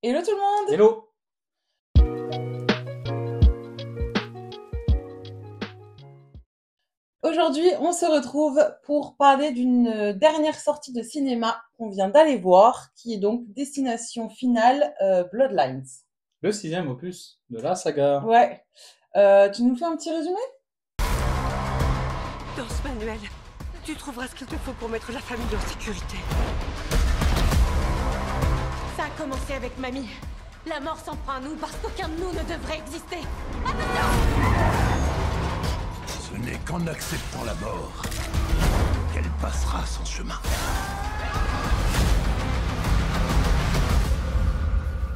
Hello tout le monde! Hello! Aujourd'hui, on se retrouve pour parler d'une dernière sortie de cinéma qu'on vient d'aller voir, qui est donc Destination Finale Bloodlines. Le 6e opus de la saga. Ouais. Tu nous fais un petit résumé? Dans ce manuel, tu trouveras ce qu'il te faut pour mettre la famille en sécurité. Ça a commencé avec mamie. La mort s'en prend à nous parce qu'aucun de nous ne devrait exister. Ce n'est qu'en acceptant la mort qu'elle passera son chemin.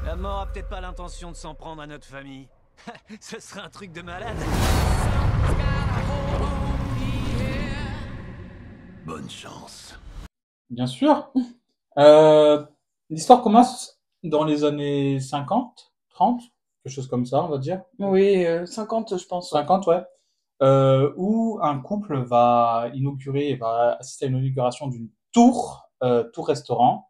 La mort a peut-être pas l'intention de s'en prendre à notre famille. Ce serait un truc de malade. Bonne chance. Bien sûr. L'histoire commence dans les années 50, 30, quelque chose comme ça, on va dire. Oui, 50 je pense. 50, ouais. Où un couple va assister à une inauguration d'une tour restaurant.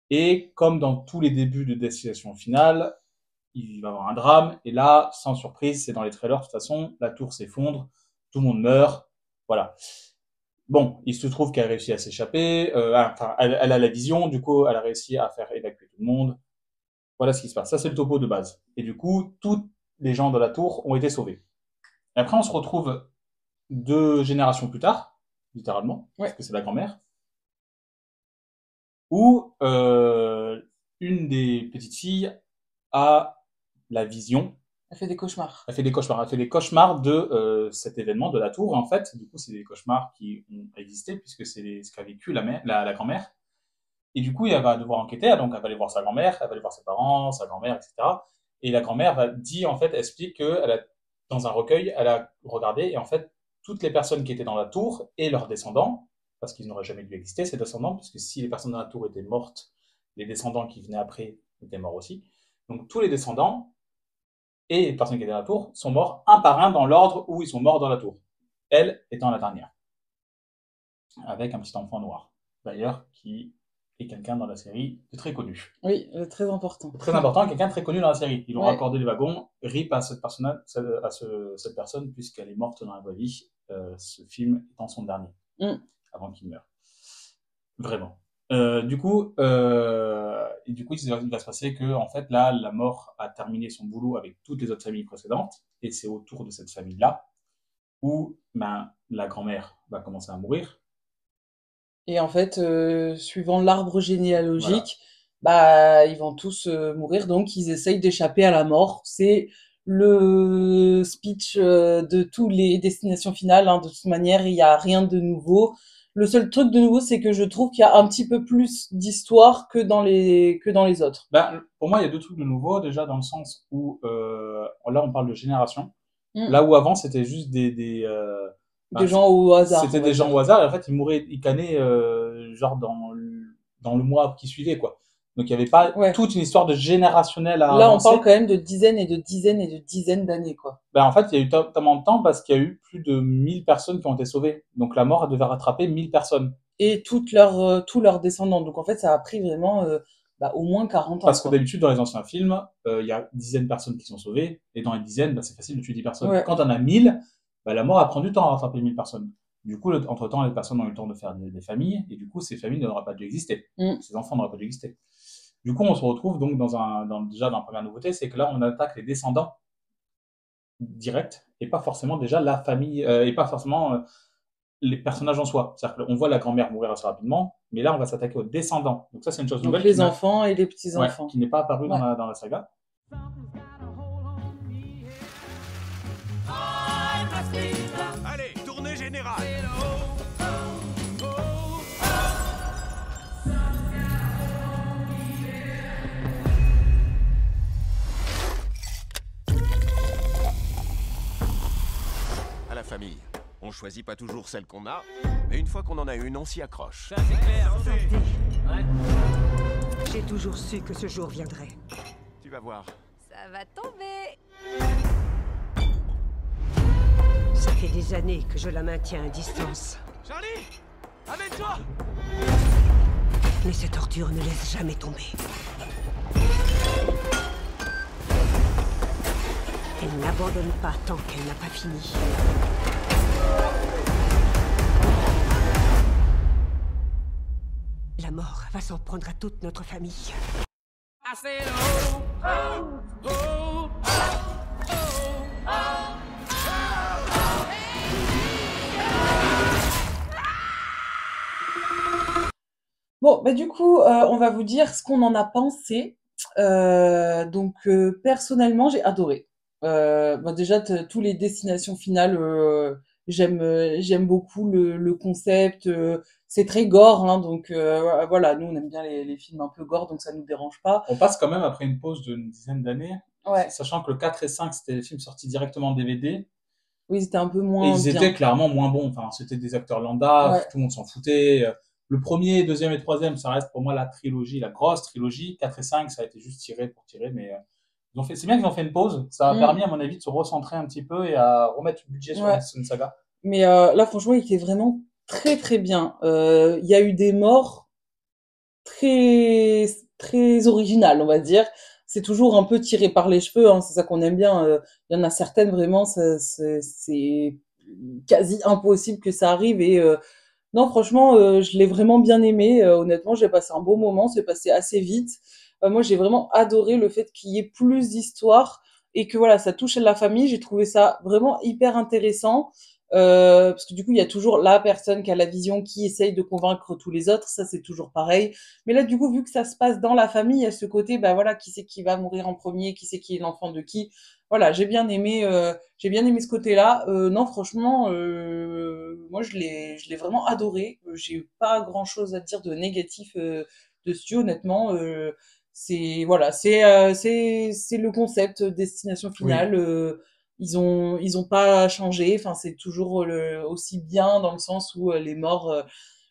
Et comme dans tous les débuts de Destination Finale, il va y avoir un drame. Et là, sans surprise, c'est dans les trailers, de toute façon, la tour s'effondre, tout le monde meurt. Voilà. Bon, il se trouve qu'elle a réussi à s'échapper. Elle a la vision, du coup, elle a réussi à faire évacuer tout le monde. Voilà ce qui se passe. Ça, c'est le topo de base. Et du coup, tous les gens de la tour ont été sauvés. Et après, on se retrouve 2 générations plus tard, littéralement, parce que c'est la grand-mère, où une des petites filles a la vision. Elle fait des cauchemars. Elle fait des cauchemars de cet événement de la tour. En fait, du coup, c'est des cauchemars qui ont existé puisque c'est ce qu'a vécu la grand-mère. Et du coup, elle va devoir enquêter. Donc, elle va aller voir sa grand-mère, elle va aller voir ses parents, sa grand-mère, etc. Et la grand-mère explique que dans un recueil, elle a regardé et en fait, toutes les personnes qui étaient dans la tour et leurs descendants, parce qu'ils n'auraient jamais dû exister, ces descendants, puisque si les personnes dans la tour étaient mortes, les descendants qui venaient après étaient morts aussi. Donc, tous les descendants et les personnes qui étaient dans la tour sont morts un par un dans l'ordre où ils sont morts dans la tour. Elle étant la dernière. Avec un petit enfant noir. D'ailleurs, qui est quelqu'un dans la série de très connu. Oui, très important. Très important, quelqu'un de très connu dans la série. Ils ont accordé les wagons. RIP à cette personne, puisqu'elle est morte dans la vraie vie. Ce film étant son dernier. Avant qu'il meure. Vraiment. Du coup, il va se passer que, en fait, là, la mort a terminé son boulot avec toutes les autres familles précédentes, et c'est autour de cette famille-là où, la grand-mère va commencer à mourir. Et en fait, suivant l'arbre généalogique, ils vont tous mourir, donc ils essayent d'échapper à la mort. C'est le speech de tous les destinations finales, hein. De toute manière, il n'y a rien de nouveau. Le seul truc de nouveau, c'est que je trouve qu'il y a un petit peu plus d'histoire que dans les autres. Pour moi, il y a 2 trucs de nouveau, déjà dans le sens où là, on parle de génération. Là où avant, c'était juste des gens au hasard. C'était des gens au hasard, et en fait, ils canaient genre dans le mois qui suivait, quoi. Donc, il n'y avait pas toute une histoire de générationnel à Là, avancer. on parle quand même de dizaines et de dizaines et de dizaines d'années, quoi. En fait, il y a eu tellement de temps parce qu'il y a eu plus de 1000 personnes qui ont été sauvées. Donc, la mort, elle devait rattraper 1000 personnes. Et tous leurs descendants. Donc, en fait, ça a pris vraiment au moins 40 ans. Parce que d'habitude, dans les anciens films, il y a dizaines de personnes qui sont sauvées. Et dans les dizaines, c'est facile de tuer 10 personnes. Ouais. Quand on a 1000, la mort, elle prend du temps à rattraper 1000 personnes. Du coup, entre-temps, les personnes ont eu le temps de faire des familles. Et du coup, ces familles n'auraient pas dû exister. Ces enfants n'auraient pas dû exister. Du coup, on se retrouve donc déjà dans la première nouveauté, c'est que là, on attaque les descendants directs et pas forcément déjà la famille, et pas forcément les personnages en soi. C'est-à-dire qu'on voit la grand-mère mourir assez rapidement, mais là, on va s'attaquer aux descendants. Donc ça, c'est une chose nouvelle. Donc les enfants et les petits-enfants. Qui n'est pas apparu dans la saga. Allez, tournée générale. À la famille, on choisit pas toujours celle qu'on a, mais une fois qu'on en a une, on s'y accroche. Ça, c'est clair. Ouais. J'ai toujours su que ce jour viendrait. Tu vas voir. Ça va tomber. Ça fait des années que je la maintiens à distance. Charlie, amène-toi. Mais cette ordure ne laisse jamais tomber. n'abandonne pas tant qu'elle n'a pas fini. La mort va s'en prendre à toute notre famille. Bon, bah du coup, on va vous dire ce qu'on en a pensé. Personnellement, j'ai adoré. Déjà, tous les destinations finales, j'aime beaucoup le concept. C'est très gore, hein, voilà, nous on aime bien les films un peu gore, donc ça nous dérange pas. On passe quand même après une pause d'une dizaine d'années, Ouais, sachant que le 4 et 5, c'était des films sortis directement en DVD, oui, c'était un peu et moins ils bien. étaient clairement moins bons. Enfin, c'était des acteurs lambda, Ouais, tout le monde s'en foutait. Le premier, deuxième et troisième, ça reste pour moi la trilogie, la grosse trilogie. 4 et 5, ça a été juste tiré pour tirer, mais c'est bien qu'ils ont fait une pause. Ça a mm, permis, à mon avis, de se recentrer un petit peu et à remettre du budget sur ouais. une saga. Mais là, franchement, il était vraiment très très bien. Il y a eu des morts très très originales, on va dire. C'est toujours un peu tiré par les cheveux, hein, c'est ça qu'on aime bien. Il y en a certaines vraiment, c'est quasi impossible que ça arrive. Non, franchement, je l'ai vraiment bien aimé. Honnêtement, j'ai passé un beau moment, c'est passé assez vite. Moi, j'ai vraiment adoré le fait qu'il y ait plus d'histoires et que voilà, ça touche à la famille. J'ai trouvé ça vraiment hyper intéressant. Parce que du coup, il y a toujours la personne qui a la vision, qui essaye de convaincre tous les autres. Ça, c'est toujours pareil. Mais là, du coup, vu que ça se passe dans la famille, il y a ce côté, bah voilà, qui c'est qui va mourir en premier, qui c'est qui est l'enfant de qui. Voilà, j'ai bien aimé ce côté-là. Non, franchement, moi, je l'ai vraiment adoré. J'ai pas grand-chose à dire de négatif dessus, honnêtement. C'est le concept destination Oui. finale. Ils ont pas changé. Enfin, c'est toujours aussi bien dans le sens où les morts,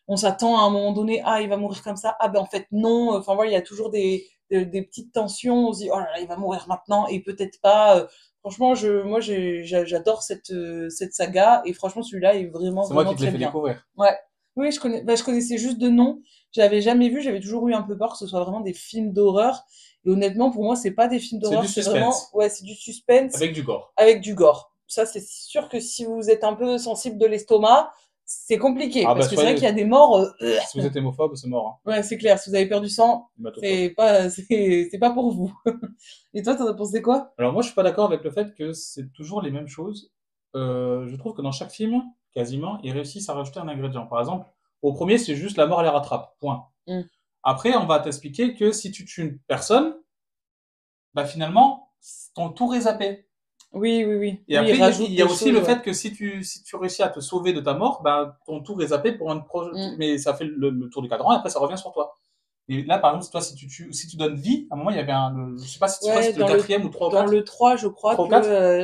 on s'attend à un moment donné, ah, il va mourir comme ça. Ah ben en fait non. Enfin voilà, il y a toujours des petites tensions. On se dit, oh là là, il va mourir maintenant et peut-être pas. Franchement, j'adore cette saga et franchement celui-là est vraiment C'est moi vraiment qui te l'ai très fait bien. découvrir. Ouais. Oui, je connaissais juste de nom. J'avais jamais vu. J'avais toujours eu un peu peur que ce soit vraiment des films d'horreur. Et honnêtement, pour moi, c'est pas des films C'est d'horreur. du C'est vraiment, suspense, ouais, c'est du suspense avec du gore. avec du gore. Ça, c'est sûr que si vous êtes un peu sensible de l'estomac, c'est compliqué Ah bah parce que c'est vrai soyez, qu'il y a des morts. si vous êtes hémophobe, c'est mort. Hein. Ouais, c'est clair. Si vous avez peur du sang, Hématophobe. c'est pas pour vous. Et toi, t'en as pensé quoi? Alors moi, je suis pas d'accord avec le fait que c'est toujours les mêmes choses. Je trouve que dans chaque film, quasiment, ils réussissent à rajouter un ingrédient. Par exemple, au premier, c'est juste la mort elle les rattrape. Point. Mm. Après, on va t'expliquer que si tu tues une personne, bah finalement, ton tour est zappé. Oui, oui, oui. Et Oui, après, ils rajoutent il y a des aussi choses, le ouais. fait que si tu réussis à te sauver de ta mort, bah ton tour est zappé pour Mm. mais ça fait le tour du cadran et après ça revient sur toi. Et là, par exemple, toi, si tu donnes vie, à un moment, il y avait je sais pas si, je crois que Ouais, c'était le quatrième ou 3 ou dans 4. le 3, je crois 3 ou que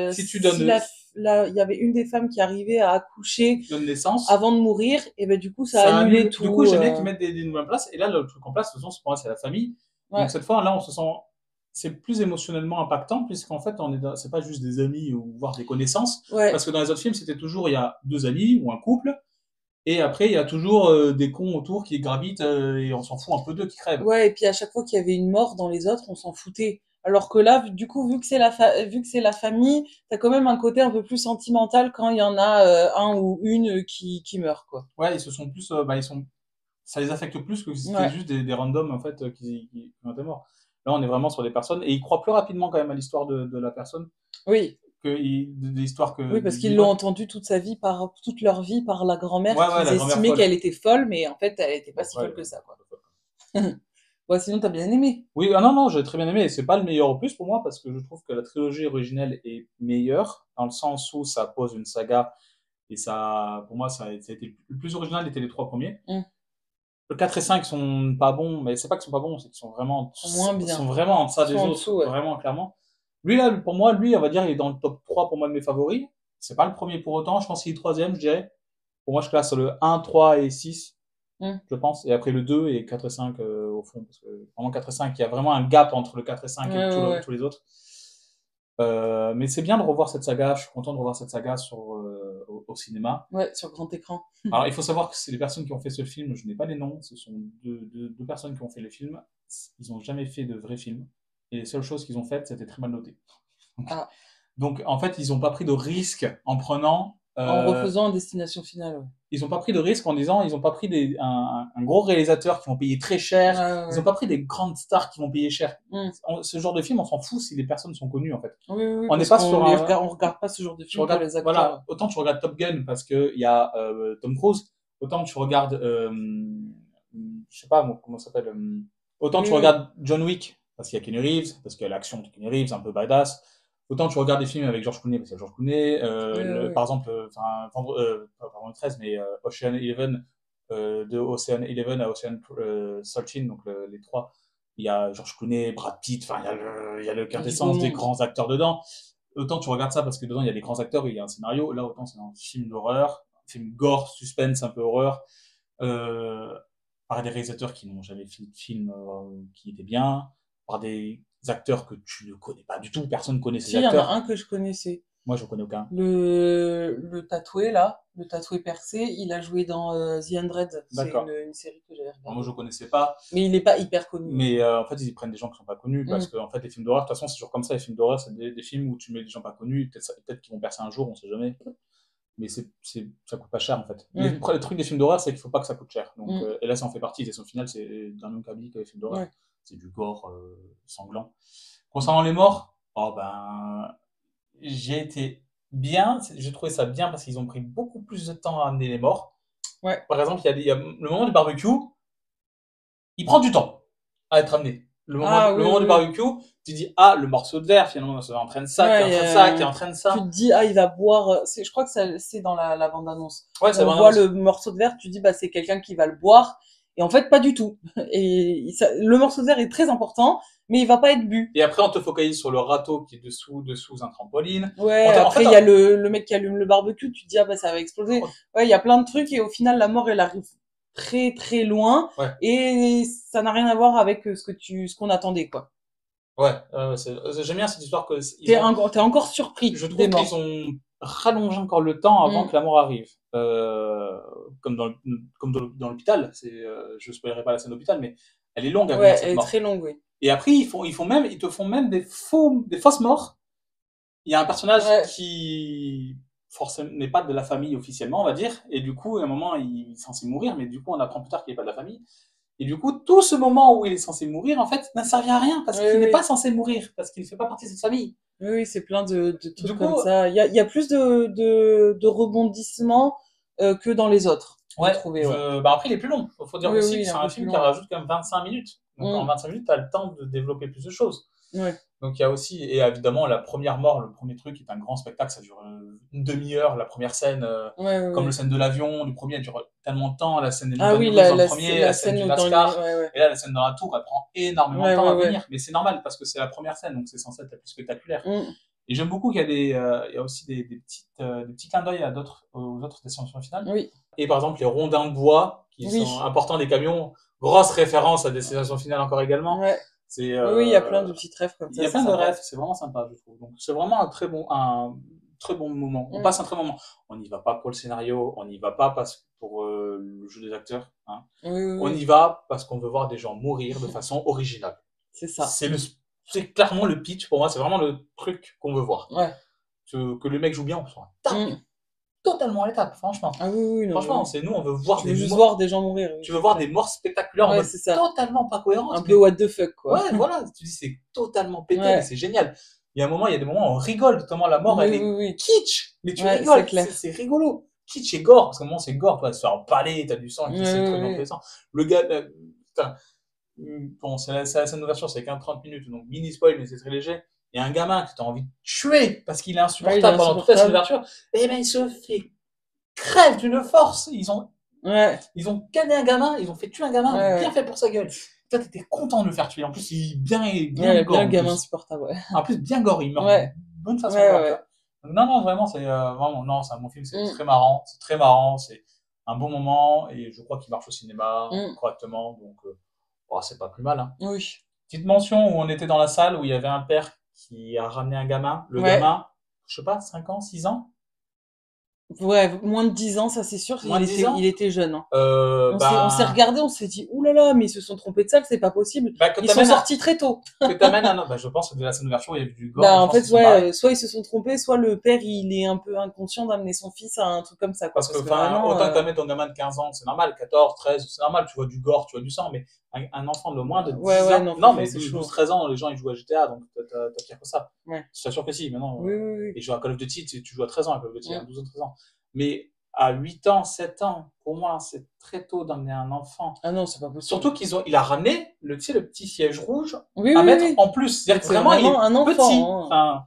4. Si tu si il y avait une des femmes qui arrivait à accoucher donnes naissance, avant de mourir, et ben du coup, ça ça annulait annule. Du coup, tout. j'aime bien qu'ils mettent des nouvelles places. Et là, le truc en place, de toute façon, pour moi, c'est la famille. Donc Ouais, cette fois, là, on se sent, c'est plus émotionnellement impactant puisqu'en fait, c'est pas juste des amis ou voire des connaissances. ouais, Parce que dans les autres films, c'était toujours, il y a deux amis ou un couple. Et après, il y a toujours des cons autour qui gravitent et on s'en fout un peu d'eux qui crèvent. ouais. Et puis à chaque fois qu'il y avait une mort dans les autres, on s'en foutait. Alors que là, du coup, vu que c'est la famille, t'as quand même un côté un peu plus sentimental quand il y en a un ou une qui meurt, quoi. Ouais, ils se sont plus, ça les affecte plus que si c'était Ouais, juste des randoms en fait qui ont été morts. Là, on est vraiment sur des personnes et ils croient plus rapidement quand même à l'histoire de la personne oui, que des histoires oui, que parce des qu'ils l'ont images. entendu toute leur vie par la grand-mère Ouais, ouais, qu'ils la grand-mère estimaient folle. qu'elle était folle, mais en fait, elle était pas Bon, si après, folle que ça, quoi. Ouais, sinon, t'as bien aimé. oui, ah non, non, j'ai très bien aimé. C'est pas le meilleur opus pour moi parce que je trouve que la trilogie originelle est meilleure dans le sens où ça pose une saga et ça, pour moi, ça a été le plus original était les trois premiers. Mm. Le 4 et 5 sont pas bons, mais c'est pas qu'ils sont pas bons, c'est qu'ils Sont moins bien. sont vraiment en deçà Sont des en autres, dessous, ouais. vraiment clairement. Lui là, pour moi, lui, on va dire, il est dans le top 3 pour moi de mes favoris. C'est pas le premier pour autant, je pense qu'il est troisième, je dirais. Pour moi, je classe le 1, 3 et 6, Mm. je pense. Et après le 2 et 4 et 5 au fond. Parce que vraiment 4 et 5, il y a vraiment un gap entre le 4 et 5 Ouais, et ouais, ouais. tous les autres. Mais c'est bien de revoir cette saga, je suis content de revoir cette saga au cinéma. Ouais, sur grand écran. Alors, il faut savoir que c'est les personnes qui ont fait ce film, je n'ai pas les noms, ce sont deux personnes qui ont fait le film. Ils n'ont jamais fait de vrai film. Et les seules choses qu'ils ont faites, c'était très mal noté. Ah, Donc, en fait, ils ont pas pris de risque en prenant, En refaisant en destination finale, ouais. ils ont pas pris de risque en disant, ils ont pas pris un gros réalisateur qui vont payer très cher. Ouais, Ils ouais. ont pas pris des grandes stars qui vont payer cher. Mm. Ce genre de film, on s'en fout si les personnes sont connues, en fait. Oui, oui, oui, On n'est parce pas qu'on sur les un, regarde, on regarde pas ce genre de tu film pour regardes, les acteurs. voilà, autant tu regardes Top Gun parce que il y a Tom Cruise, autant tu regardes, je sais pas moi, comment ça s'appelle, autant Oui, tu oui. regardes John Wick parce qu'il y a Kenny Reeves, parce qu'il y a l'action de Kenny Reeves un peu badass, autant tu regardes des films avec George Clooney parce qu'il y a George Clooney, Oui, oui, oui. par exemple, enfin, pas Vendredi 13, mais Ocean Eleven, de Ocean Eleven à Ocean 13, donc les trois, il y a George Clooney, Brad Pitt, enfin il y a le Il y a du beau quintessence des monde. grands acteurs dedans. Autant tu regardes ça parce que dedans il y a des grands acteurs et il y a un scénario. Là, autant c'est un film d'horreur, un film gore, suspense, un peu horreur, euh, par des réalisateurs qui n'ont jamais fait de film qui étaient bien, par des acteurs que tu ne connais pas du tout. Personne ne connaît ces Si, il y en a acteurs. un que je connaissais. Moi, je connais aucun. Le tatoué, là, le tatoué percé, il a joué dans The Undread. C'est D'accord. une série que j'avais Alors, moi, regardée. je connaissais pas. Mais il est pas hyper connu. Mais en fait, ils prennent des gens qui sont pas connus parce Mm. que en fait, les films d'horreur, de toute façon, c'est toujours comme ça. Les films d'horreur, c'est des films où tu mets des gens pas connus, peut-être qu'ils vont percer un jour, on sait jamais. Mais ça coûte pas cher en fait. Mm. Le truc des films d'horreur, c'est qu'il faut pas que ça coûte cher. Donc, Mm. et là, ça en fait partie. Et son final, c'est dans le même cabis que les films d'horreur. Ouais. C'est du gore sanglant. Concernant les morts, oh ben, j'ai été bien. J'ai trouvé ça bien parce qu'ils ont pris beaucoup plus de temps à amener les morts. Ouais. Par exemple, il y a le moment du barbecue, il prend du temps à être amené. Ah Le oui, moment oui, du oui. barbecue, tu dis, ah, le morceau de verre, finalement, ça entraîne ça, Ouais, qui entraîne ça, qui entraîne tu ça. te dis, ah, il va boire. Je crois que c'est dans la bande-annonce. Ouais, c'est On vraiment. voit le morceau de verre, tu dis, bah, c'est quelqu'un qui va le boire. Et en fait, pas du tout. Et le morceau de verre est très important, mais il va pas être bu. Et après, on te focalise sur le râteau qui est dessous un trampoline. Ouais, En après, fait, il y a le mec qui allume le barbecue, tu te dis, ah, bah, ça va exploser. Ouais, il y a plein de trucs, et au final, la mort, elle arrive très, très loin. Ouais. Et ça n'a rien à voir avec ce qu'on attendait, quoi. Ouais, j'aime bien cette histoire que T'es encore surpris je trouve des morts. qu'ils ont rallongé encore le temps avant que la mort arrive. Comme dans l'hôpital, je spoilerai pas la scène d'hôpital, mais elle est longue à venir Ouais, cette elle est mort. très longue, oui. Et après, ils te font même des fausses morts. Il y a un personnage qui forcément n'est pas de la famille officiellement, on va dire, et du coup, à un moment, il est censé mourir, mais du coup, on apprend plus tard qu'il n'est pas de la famille. Et du coup, tout ce moment où il est censé mourir, en fait, n'a servi à rien parce qu'il n'est pas censé mourir, parce qu'il ne fait pas partie de cette famille. Oui, c'est plein de trucs Du comme coup, ça. Il y a plus de rebondissements que dans les autres. ouais, j'ai trouvé, ouais. bah après, il est plus long. Il faut dire Oui, aussi oui, que c'est un un peu film plus qui long. rajoute quand même 25 minutes. Donc en 25 minutes, tu as le temps de développer plus de choses. Ouais. Donc il y a aussi, et évidemment, la première mort, le premier truc est un grand spectacle, ça dure une demi-heure, la première scène, comme le scène de l'avion, du premier, elle dure tellement de temps, la scène des Ah oui, montagnes russes dans le la premier, la scène du dans NASCAR, ouais. et là, la scène dans la tour, elle prend énormément de temps à venir, mais c'est normal parce que c'est la première scène, donc c'est censé être la plus spectaculaire. Et j'aime beaucoup qu'il y a il y a aussi des petits clins d'œil aux autres destinations finales. Oui. Et par exemple, les rondins de bois, qui sont importants des camions, grosse référence à Destination Finale encore également. Ouais. Oui, il y a plein de petites rêves comme ça. Il y a plein de rêves, c'est vraiment sympa, je trouve. Donc c'est vraiment un très bon moment. On passe un très bon moment. On n'y va pas pour le scénario, on n'y va pas pour le jeu des acteurs. Hein. On y va parce qu'on veut voir des gens mourir de façon originale. C'est ça. C'est clairement le pitch, pour moi, c'est vraiment le truc qu'on veut voir. Ouais. Que le mec joue bien, on s'en tape totalement à l'étape, franchement. Ah oui, non, franchement, c'est nous, on veut voir voir des gens mourir. Tu veux voir des morts spectaculaires en mode totalement pas cohérentes. Un peu what the fuck, quoi. Ouais, voilà, tu dis c'est totalement pété, mais c'est génial. Il y a il y a des moments où on rigole, notamment la mort, elle est kitsch, mais tu rigoles, c'est rigolo. Kitsch et gore, parce qu'à un moment c'est gore, tu vas se faire empaler, t'as du sang qui s'est truc dans tous les sens. Le gars, putain, bon, c'est la scène d'ouverture, c'est 15-30 minutes, donc mini spoil, mais c'est très léger. Il y a un gamin que tu as envie de tuer parce qu'il est insupportable pendant toute la scène d'ouverture. Et ben, il se fait crève d'une force. Ils ont canné un gamin, ils ont fait tuer un gamin, bien fait pour sa gueule. Toi, t'étais content de le faire tuer. En plus, il est bien gore. Bien gamin insupportable, ouais. En plus, bien gore, il meurt de bonne façon. Non, vraiment, c'est un bon film, c'est très marrant. C'est très marrant, c'est un bon moment et je crois qu'il marche au cinéma correctement. Donc, c'est pas plus mal. Hein. Oui. Petite mention où on était dans la salle où il y avait un père qui a ramené un gamin. Le gamin, je sais pas, 5 ans, 6 ans. Ouais, moins de 10 ans, ça c'est sûr. Moins de 10 ans? Il était jeune. Hein. On s'est Ben, regardé, on s'est dit, ouh là là, mais ils se sont trompés de salle, c'est pas possible. bah, que Ils sont t'amènes sortis très tôt. que t'amènes un, bah, je pense que de la scène d'ouverture, il y avait du gore, Bah je en pense fait, qu'ils sont ouais, barrés. soit ils se sont trompés, soit le père il est un peu inconscient d'amener son fils à un truc comme ça, quoi. Parce que, Parce que enfin, vraiment, autant que t'amènes ton gamin de 15 ans, c'est normal, 14, 13, c'est normal, tu vois du gore, tu vois du sang, mais un enfant de moins de 10 ouais, ans, non, non, franchement, mais c'est 12, chaud. 13 ans, les gens, ils jouent à GTA, donc t'as pire que ça. Ouais. Je t'assure que si, maintenant, Oui, oui, oui. et jouer à Call of Duty, tu joues à 13 ans à Call of Duty, Mm. hein, 12 ou 13 ans. Mais à 8 ans, 7 ans, pour moi, c'est très tôt d'amener un enfant. Ah non, c'est pas possible. Surtout il a ramené tu sais, le petit siège rouge Oui, à oui, mettre oui. en plus. C'est-à-dire que C'est vraiment, il est vraiment un petit. enfant. Hein. Enfin,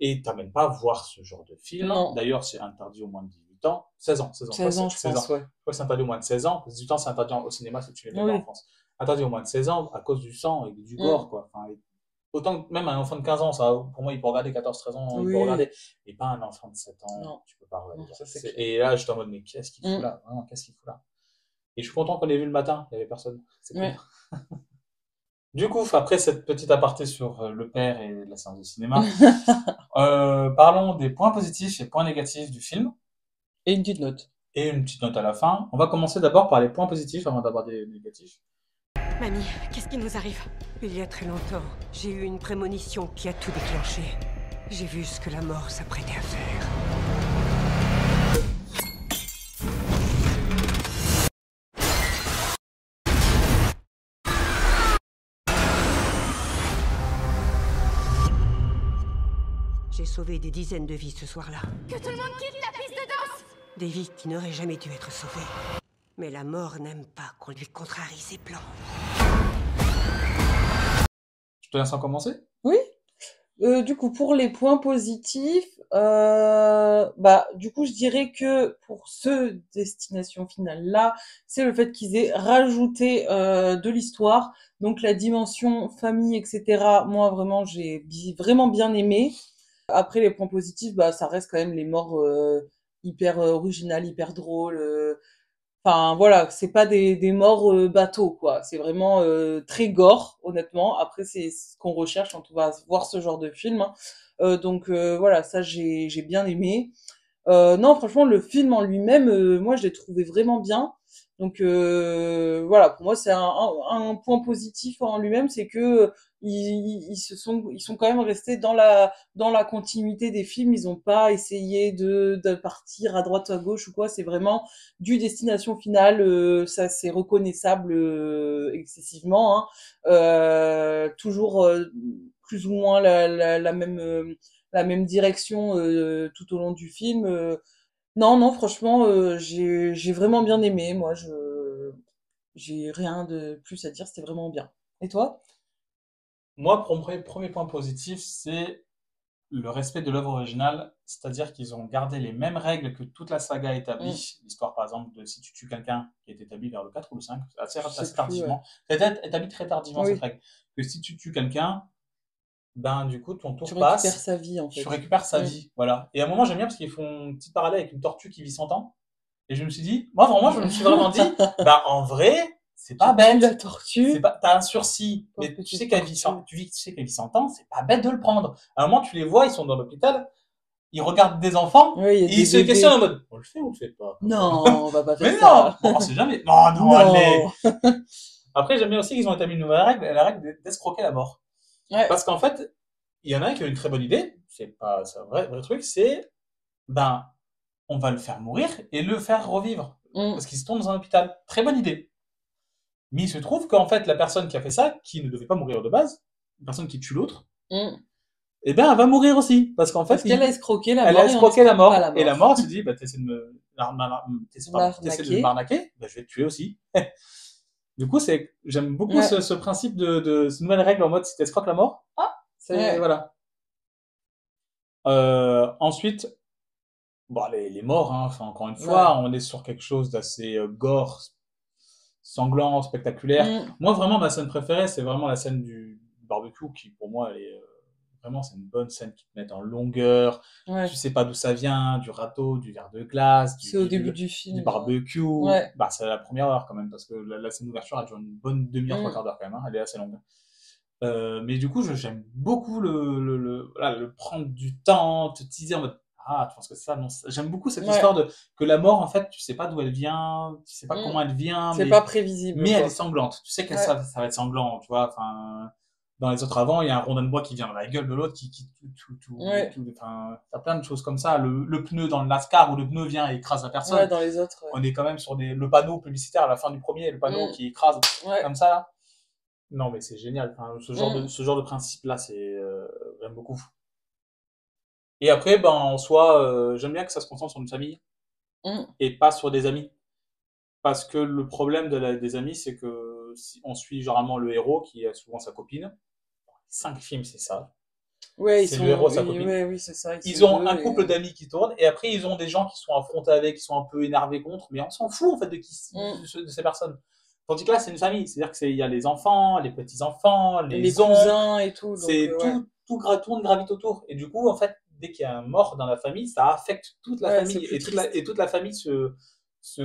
et t'amènes pas à voir ce genre de film. Non. D'ailleurs, c'est interdit au moins de 18 ans. 16 ans, 16 ans. 16 ans, je 16 pense, ans. ouais. Je crois que c'est interdit au moins de 16 ans. 18 ans, c'est interdit au cinéma si tu les mets pas Oui. en France. Interdit au moins de 16 ans à cause du sang et du gore, quoi. Enfin, autant que même un enfant de 15 ans, ça, pour moi, il peut regarder 14, 13 ans, il Oui. peut regarder. Et pas un enfant de 7 ans, Non. tu peux pas regarder. Non, ça, c'est clair. Et là, j'étais en mode, mais qu'est-ce qu'il fout là? Vraiment, qu'est-ce qu'il fout là? Et je suis content qu'on ait vu le matin, il y avait personne. C'est cool. Ouais. Du coup, après cette petite aparté sur le père et la séance de cinéma, parlons des points positifs et points négatifs du film, Et une petite note. et une petite note à la fin. On va commencer d'abord par les points positifs avant d'aborder les négatifs. Mamie, qu'est-ce qui nous arrive? Il y a très longtemps, j'ai eu une prémonition qui a tout déclenché. J'ai vu ce que la mort s'apprêtait à faire. J'ai sauvé des dizaines de vies ce soir-là. Que tout le monde quitte la piste de danse! Des vies qui n'auraient jamais dû être sauvées. Mais la mort n'aime pas qu'on lui contrarie ses plans. Je te laisse en commencer? Oui. Du coup, pour les points positifs, du coup, je dirais que pour ce Destination Finale là, c'est le fait qu'ils aient rajouté de l'histoire, donc la dimension famille, etc. Moi, vraiment, vraiment bien aimé. Après, les points positifs, bah, ça reste quand même les morts hyper originales, hyper drôles. Enfin voilà, c'est pas des morts bateaux quoi. C'est vraiment très gore, honnêtement. Après c'est ce qu'on recherche quand on va voir ce genre de film. Hein. Voilà, ça j'ai bien aimé. Non, franchement, le film en lui-même, moi je l'ai trouvé vraiment bien. Donc voilà, pour moi c'est un point positif en lui-même, c'est que ils sont quand même restés dans la continuité des films. Ils ont pas essayé de partir à droite ou à gauche ou quoi. C'est vraiment du Destination Finale. Ça c'est reconnaissable excessivement. Hein. Toujours plus ou moins la même direction tout au long du film. Non, non, franchement, j'ai vraiment bien aimé. Moi, j'ai rien de plus à dire. C'était vraiment bien. Et toi? Moi, pour mon premier point positif, c'est le respect de l'œuvre originale, c'est-à-dire qu'ils ont gardé les mêmes règles que toute la saga établie. L'histoire, par exemple, de si tu tues quelqu'un, qui est établie vers le 4 ou le 5, Je sais assez plus, tardivement. C'est établi très tardivement, Oui. cette règle. Que si tu tues quelqu'un, ben, du coup, ton tour Tu récupères passe, sa vie, en fait. tu récupères sa Mm. vie. Voilà. Et à un moment, j'aime bien parce qu'ils font une petite parallèle avec une tortue qui vit 100 ans. Et je me suis dit, moi, vraiment, je me suis vraiment dit, bah, en vrai, c'est pas Tu tues la bête. tortue. T'as un sursis, Pauvre mais tu petite sais qu'elle vit tortue. 100, tu sais qu'elle vit 100 ans, c'est pas bête de le prendre. À un moment, tu les vois, ils sont dans l'hôpital, ils regardent des enfants, Oui, il y a et des ils se bébés. questionnent en mode, on le fait ou on le fait pas? Non, on va pas faire Mais non! ça. Bon, on sait jamais. Non, non, allez! Non. Après, j'aime bien aussi qu'ils ont établi une nouvelle règle, la règle d'escroquer la mort. Ouais. Parce qu'en fait, il y en a un qui a une très bonne idée, c'est un vrai truc, c'est, ben, on va le faire mourir et le faire revivre. Mm. Parce qu'il se tombe dans un hôpital. Très bonne idée. Mais il se trouve qu'en fait, la personne qui a fait ça, qui ne devait pas mourir de base, une personne qui tue l'autre, Mm. eh ben, elle va mourir aussi. Parce qu'en fait, Parce qu'elle a escroqué la elle mort. a et on escroqué la escroque mort. pas la Et la mort. mort se dit, bah, t'essaies de m'arnaquer, bah, je vais te tuer aussi. Du coup, j'aime beaucoup Ouais. ce principe de cette nouvelle règle en mode si t'escroques la mort, Ouais. voilà. Ensuite, bon, les morts, hein, enfin, encore une fois, on est sur quelque chose d'assez gore, sanglant, spectaculaire. Mm. Moi, vraiment, ma scène préférée, c'est vraiment la scène du barbecue qui, pour moi, elle est vraiment, c'est une bonne scène qui te met en longueur. Ouais. Tu sais pas d'où ça vient, du râteau, du verre de glace, C'est au début du film. du barbecue. Ouais. Bah, c'est la première heure quand même, parce que la scène d'ouverture, elle dure une bonne demi-heure, Mm. trois quarts d'heure quand même, hein, elle est assez longue. Mais du coup, j'aime beaucoup voilà, le prendre du temps, te teaser en mode, Ah, tu penses que c'est ça? Non, j'aime beaucoup cette Ouais. histoire de que la mort, en fait, tu sais pas d'où elle vient, tu sais pas Mm. comment elle vient, C'est pas prévisible, mais elle est quoi. sanglante. Tu sais que Ouais. ça va être sanglant, tu vois. Enfin, dans les autres avant, il y a un rondin de bois qui vient dans la gueule de l'autre, Ouais. enfin, t'as plein de choses comme ça. Le pneu dans le NASCAR où le pneu vient et écrase la Ouais, personne. dans les autres, On est quand même sur le panneau publicitaire à la fin du premier, le panneau Mm. qui écrase Ouais. comme ça, là. Non, mais c'est génial. Enfin, Mm. ce genre de principe-là, j'aime beaucoup. Et après, ben, en soi, j'aime bien que ça se concentre sur une famille Mm. et pas sur des amis. Parce que le problème des amis, c'est que si on suit généralement le héros qui a souvent sa copine. 5 films, c'est ça. Ouais, ils C'est le héros et sont, sa copine. ouais, oui, c'est ça, ils sont Ils ont deux un couple et... d'amis qui tourne et après ils ont des gens qui sont affrontés avec, qui sont un peu énervés contre, mais on s'en fout en fait Mm. de ces personnes. Tandis que là, c'est une famille, c'est-à-dire qu'il y a les enfants, les petits-enfants, Les les oncles, cousins et tout, donc c'est ouais. tourne, gravite autour. Et du coup, en fait, dès qu'il y a un mort dans la famille, ça affecte toute la Ouais, c'est famille plus et triste. toute la famille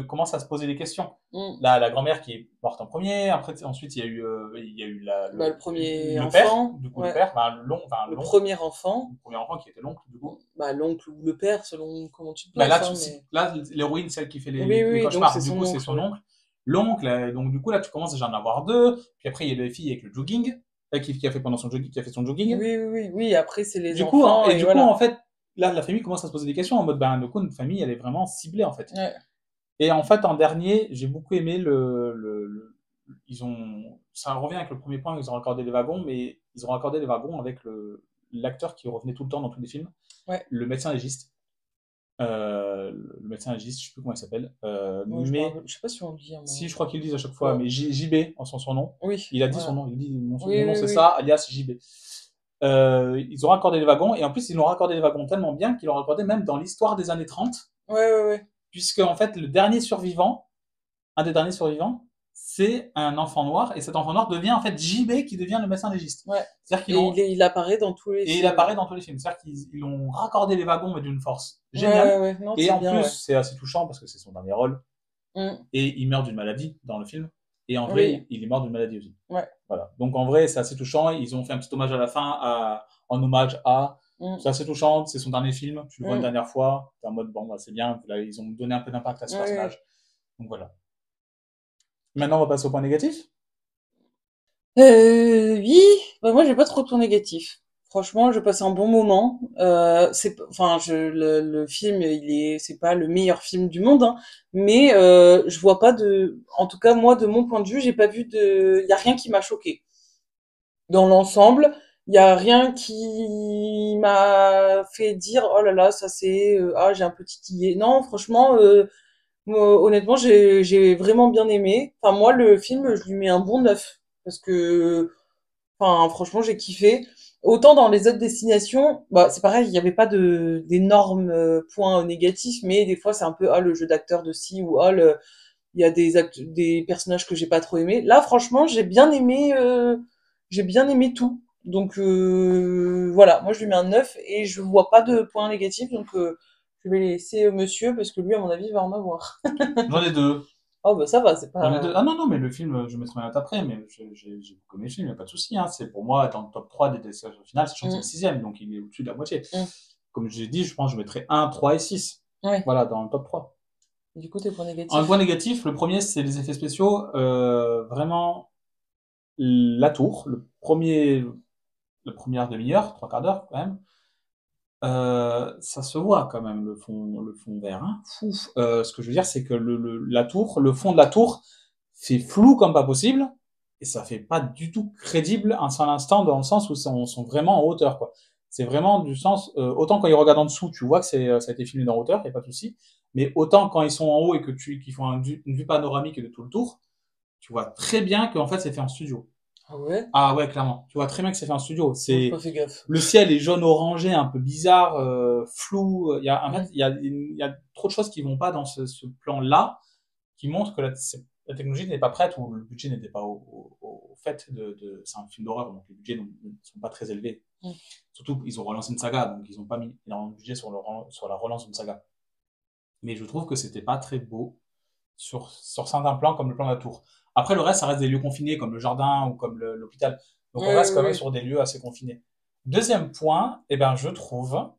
commence à se poser des questions. Mm. La grand-mère qui est morte en premier, après, ensuite, il y a eu Bah, le premier le père, enfant, du coup, le ouais. père, Le premier enfant, le premier enfant qui était l'oncle, du coup. bah, l'oncle ou le père, selon comment tu te Bah là, places, hein, mais... là, l'héroïne, celle qui fait Oui, oui, les oui, donc cauchemars, c'est du son coup, c'est oncle, son ouais. oncle. L'oncle, donc du coup, là, tu commences déjà à en avoir deux. Puis après, il y a les filles avec le jogging, qui a fait pendant son jogging, qui a fait son jogging. Oui, oui, oui, oui, après c'est les enfants, et Du coup, voilà. en fait, là, la famille commence à se poser des questions en mode, ben, du coup, notre famille, elle est vraiment ciblée, en fait. Ouais. Et en fait, en dernier, j'ai beaucoup aimé ça revient avec le premier point, ils ont raccordé les wagons, mais ils ont raccordé les wagons avec l'acteur qui revenait tout le temps dans tous les films, Ouais. le médecin légiste. Le médecin légiste, je sais plus comment il s'appelle, Moi, mais je sais pas si on le dit, hein, si, moi. je crois qu'ils le disent à chaque fois, Ouais. mais JB, en son nom, Oui, il a dit son voilà. nom, il dit Oui, mon nom oui, c'est oui. ça, alias JB. Ils ont raccordé les wagons, et en plus, ils l'ont raccordé les wagons tellement bien qu'ils l'ont raccordé même dans l'histoire des années 30, Ouais, ouais, ouais. puisque en fait, un des derniers survivants, c'est un enfant noir, et cet enfant noir devient en fait JB qui devient le médecin légiste. Ouais. C'est-à-dire qu'ils Et l'ont, il apparaît dans tous les et il films. apparaît dans tous les films. C'est-à-dire qu'ils ont raccordé les wagons, mais d'une force Ouais, ouais, géniale. ouais. Non, Et c'est en bien, plus, ouais. c'est assez touchant parce que c'est son dernier rôle. Mm. Et il meurt d'une maladie dans le film. Et en Oui. vrai, il est mort d'une maladie aussi. Ouais. Voilà. Donc en vrai, c'est assez touchant. Ils ont fait un petit hommage à la fin, en hommage à. Mm. C'est assez touchant. C'est son dernier film. Tu le vois une Mm. dernière fois. T'es en mode, bon, bah, c'est bien. Là, ils ont donné un peu d'impact à ce Ouais, personnage. ouais. Donc voilà. Maintenant, on va passer au point négatif. Oui, bah moi j'ai pas trop de points négatifs. Franchement, je passe un bon moment. Enfin, le film, c'est pas le meilleur film du monde, hein, mais je vois pas en tout cas moi de mon point de vue, j'ai pas vu y a rien qui m'a choqué. Dans l'ensemble, il y a rien qui m'a fait dire oh là là, ça c'est ah j'ai un petit titillé. Non, franchement, moi, honnêtement, j'ai vraiment bien aimé. Enfin moi le film, je lui mets un bon 9 parce que enfin, franchement, j'ai kiffé. Autant dans les autres destinations, bah, c'est pareil, il n'y avait pas d'énormes points négatifs, mais des fois, c'est un peu, ah, le jeu d'acteur de ci, ou ah, il y a des personnages que j'ai pas trop aimés. Là, franchement, j'ai bien aimé tout. Donc, voilà, moi, je lui mets un 9 et je vois pas de points négatifs, donc, je vais laisser monsieur, parce que lui, à mon avis, va en avoir. J'en ai deux. Oh, bah, ça va, c'est J'en ai deux. pas, Ah non, non, mais le film, je mettrai ma note après, mais j'ai beaucoup aimé le film, il n'y a pas de souci. Hein. C'est pour moi dans le top 3 des destinations finales, sachant que c'est le Mm, sixième, donc il est au-dessus de la moitié. mm. Comme j'ai dit, je pense que je mettrai 1, 3 et 6. Ouais. Voilà, dans le top 3. Du coup, tes points Un négatifs. point négatif, le premier, c'est les effets spéciaux. Vraiment, la tour, le première demi-heure, trois quarts d'heure quand même. Ça se voit quand même le fond vert. Hein. Fouf. Ce que je veux dire, c'est que la tour, le fond de la tour fait flou comme pas possible et ça fait pas du tout crédible un seul instant dans le sens où ils sont vraiment en hauteur quoi. C'est vraiment du sens autant quand ils regardent en dessous, tu vois que ça a été filmé en hauteur, y a pas de souci. Mais autant quand ils sont en haut et qu'ils font une vue panoramique de tout le tour, tu vois très bien qu'en fait c'est fait en studio. Ah ouais? Ah ouais, clairement. Tu vois très bien que c'est fait en studio. Moi, j'ai C'est pas fait gaffe. le ciel est jaune orangé, un peu bizarre, flou. En Mm. fait, il y a trop de choses qui vont pas dans ce plan-là, qui montrent que la technologie n'est pas prête ou le budget n'était pas au fait c'est un film d'horreur, donc les budgets ne sont pas très élevés. Mm. Surtout, ils ont relancé une saga, donc ils n'ont pas mis énormément de budget sur la relance d'une saga. Mais je trouve que c'était pas très beau sur certains plans, comme le plan de la tour. Après, le reste, ça reste des lieux confinés, comme le jardin ou comme l'hôpital. Donc, Oui, on reste oui, quand même oui. sur des lieux assez confinés. Deuxième point, eh ben, je trouve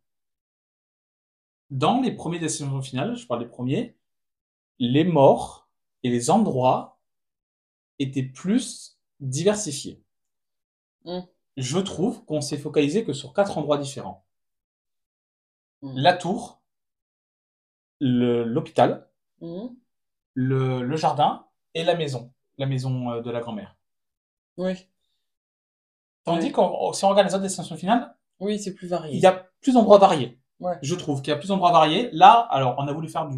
Dans les premiers Destination Finale, je parle des premiers, les morts et les endroits étaient plus diversifiés. Mm. Je trouve qu'on s'est focalisé que sur 4 endroits différents. Mm. La tour, l'hôpital, Mm. le jardin et la maison de la grand-mère. Oui. Tandis Oui. si on regarde les autres Destinations Finales, Oui, c'est plus il varié. y a plus d'endroits variés. Ouais. Je trouve qu'il y a plus d'endroits variés. Là, alors, on a voulu faire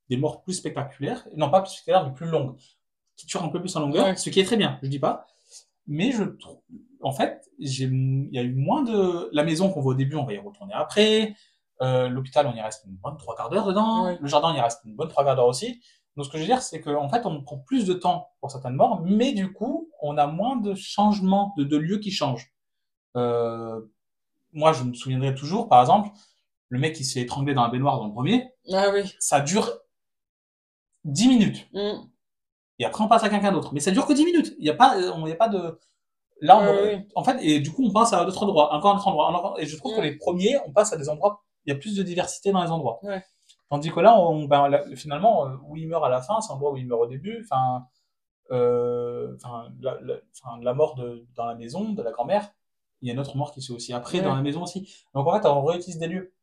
des morts plus spectaculaires, non pas plus spectaculaires, mais plus longues, qui durent un peu plus en longueur, Ouais. ce qui est très bien, je dis pas. Mais je trouve, en fait, il y a eu moins de, la maison qu'on voit au début, on va y retourner après. L'hôpital, on y reste une bonne 3/4 d'heure dedans. Ouais. Le jardin, on y reste une bonne 3/4 d'heure aussi. Donc, ce que je veux dire, c'est qu'en fait, on prend plus de temps pour certaines morts, mais du coup, on a moins de changements, de lieux qui changent. Euh, Moi, je me souviendrai toujours, par exemple, le mec qui se fait étrangler dans la baignoire dans le premier, Ah oui. ça dure 10 minutes. Mm. Et après, on passe à quelqu'un d'autre. Mais ça dure que 10 minutes. Il y a pas de, là, Ouais. en fait, et du coup, on passe à d'autres endroits, encore un autre endroit. Et je trouve que les premiers, on passe à des endroits, il y a plus de diversité dans les endroits. Ouais. Tandis que là, finalement, où il meurt à la fin, c'est un endroit où il meurt au début. La mort dans la maison de la grand-mère, il y a une autre mort qui se fait aussi après dans la maison aussi. Donc en fait, on réutilise des lieux.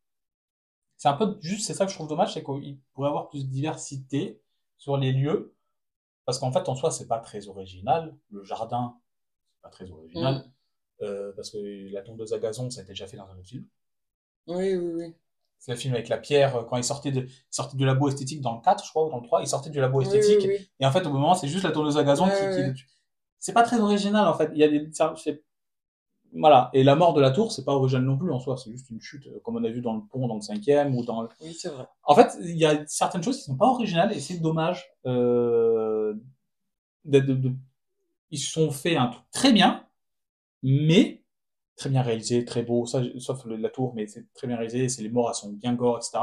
C'est un peu juste, c'est ça que je trouve dommage, c'est qu'il pourrait y avoir plus de diversité sur les lieux, parce qu'en fait, en soi, c'est pas très original. Le jardin, c'est pas très original, parce que la tondeuse à gazon, ça a été déjà fait dans un autre film. Oui, oui, oui. C'est le film avec la pierre, quand il sortait du labo esthétique dans le 4, je crois, ou dans le 3, il sortait du labo Oui, esthétique, oui, oui. et en fait, au bout d'un moment, c'est juste la tondeuse à gazon qui le tue. C'est pas très original, en fait. Il y a voilà. Et la mort de la tour, c'est pas original non plus en soi, c'est juste une chute, comme on a vu dans le pont, dans le 5e, ou dans le... Oui, c'est vrai. En fait, il y a certaines choses qui sont pas originales, et c'est dommage. Ils se sont fait un truc très bien, mais très bien réalisé, très beau, ça, sauf la tour, mais c'est très bien réalisé, c'est les morts, elles sont bien gore, etc.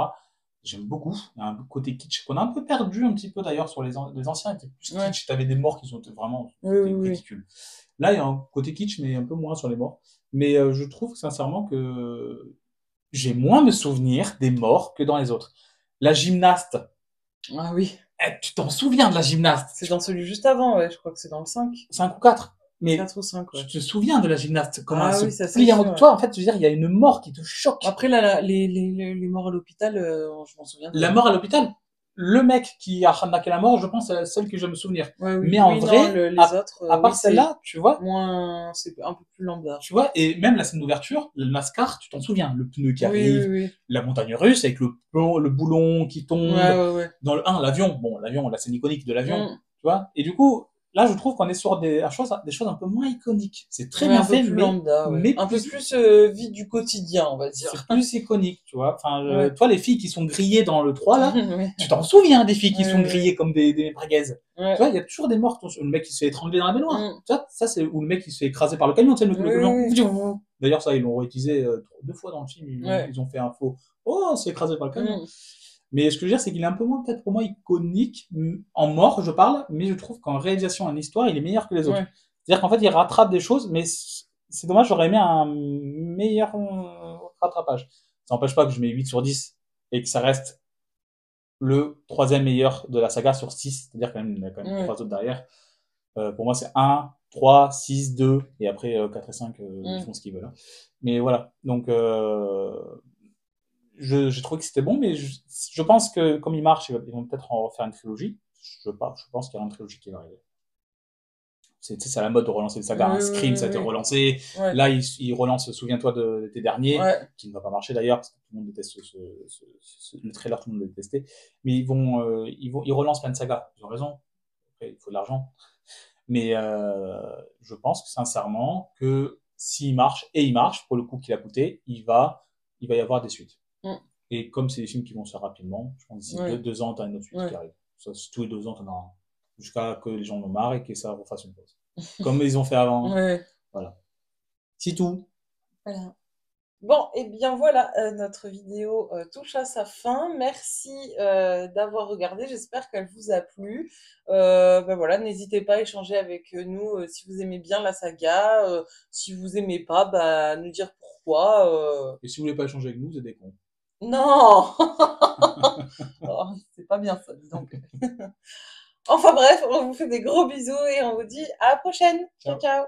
J'aime beaucoup. Il y a un côté kitsch qu'on a un peu perdu un petit peu d'ailleurs sur les anciens étaient plus kitsch. T'avais des morts qui sont vraiment ridicules. Là, il y a un côté kitsch, mais un peu moins sur les morts. Mais je trouve sincèrement que j'ai moins de souvenirs des morts que dans les autres. La gymnaste. Ah oui. Tu t'en souviens de la gymnaste? C'est dans celui juste avant, ouais. Je crois que c'est dans le 5. 5 ou 4. Mais 4 ou 5, ouais. tu te souviens de la gymnaste? Comment Ah elle oui, se ça plie en sûr, mode... Toi, en fait, je veux dire, il y a une mort qui te choque. Après, là, les morts à l'hôpital, je m'en souviens. La mort à l'hôpital, le mec qui a ramaqué la mort, je pense, c'est celle que je me souvenir. Ouais, oui. Mais en Oui, vrai, non, les autres, à part celle-là, tu vois, c'est un peu plus lambda. tu vois, et même la scène d'ouverture, le NASCAR, tu t'en souviens, le pneu qui arrive, Oui. la montagne russe avec le boulon qui tombe, Ouais. dans le 1, l'avion, bon, l'avion, la scène iconique de l'avion, Mm. tu vois, et du coup, là, je trouve qu'on est sur des choses un peu moins iconiques. C'est très Ouais, bien un peu fait, plus mais, lambda, ouais. mais un peu plus vie du quotidien, on va dire. c'est plus iconique, tu vois. Enfin, Ouais. toi, les filles qui sont grillées dans le 3, là, Ouais. tu t'en souviens des filles qui sont Ouais. grillées comme des braguaises. Ouais. Tu vois, il y a toujours des morts. Le mec qui se fait étrangler dans la baignoire. Mm. Tu vois, ça, c'est, ou le mec qui se fait écraser par le camion, tu sais, le camion. D'ailleurs, ça, ils l'ont réutilisé 2 fois dans le film. Ils ont fait un faux. Oh, on s'est écrasé par le camion. Mm. Mais ce que je veux dire, c'est qu'il est un peu moins, peut-être pour moi, iconique. En mort, je parle, mais je trouve qu'en réalisation, en histoire, il est meilleur que les autres. Ouais. C'est-à-dire qu'en fait, il rattrape des choses, mais c'est dommage, j'aurais aimé un meilleur rattrapage. Ça n'empêche pas que je mets 8 sur 10 et que ça reste le 3e meilleur de la saga sur 6. C'est-à-dire qu'il y a quand même 3 autres derrière. Pour moi, c'est 1, 3, 6, 2, et après 4 et 5, ils font ce qu'ils veulent. Mais voilà. Donc, j'ai trouvé que c'était bon, mais je pense que comme il marche, ils vont peut-être en refaire une trilogie. Je pense qu'il y aura une trilogie qui va arriver. C'est à la mode de relancer des sagas. Scream, ça a été relancé. Ouais. Là, ils relancent Souviens-toi de l'été dernier, qui ne va pas marcher d'ailleurs, parce que tout le monde déteste le trailer, tout le monde l'a détesté. Mais ils relancent plein de sagas. Ils ont raison. Après, il faut de l'argent. Mais je pense sincèrement que s'il marche, et il marche, pour le coup qu'il a coûté, il va y avoir des suites. Et comme c'est des films qui vont se faire rapidement, je pense d'ici 2 ans, t'as une autre suite qui arrive. Ça, tous les 2 ans, t'en as un. Jusqu'à que les gens en ont marre et que ça refasse une pause. Comme ils ont fait avant. Voilà. C'est tout. Voilà. Bon, et bien voilà, notre vidéo touche à sa fin. Merci d'avoir regardé. J'espère qu'elle vous a plu. Voilà, n'hésitez pas à échanger avec nous si vous aimez bien la saga. Si vous aimez pas, nous dire pourquoi. Et si vous voulez pas échanger avec nous, vous êtes des cons. Non. Oh, c'est pas bien ça, dis donc. Enfin bref, on vous fait des gros bisous et on vous dit à la prochaine. Ciao, Ciao. ciao.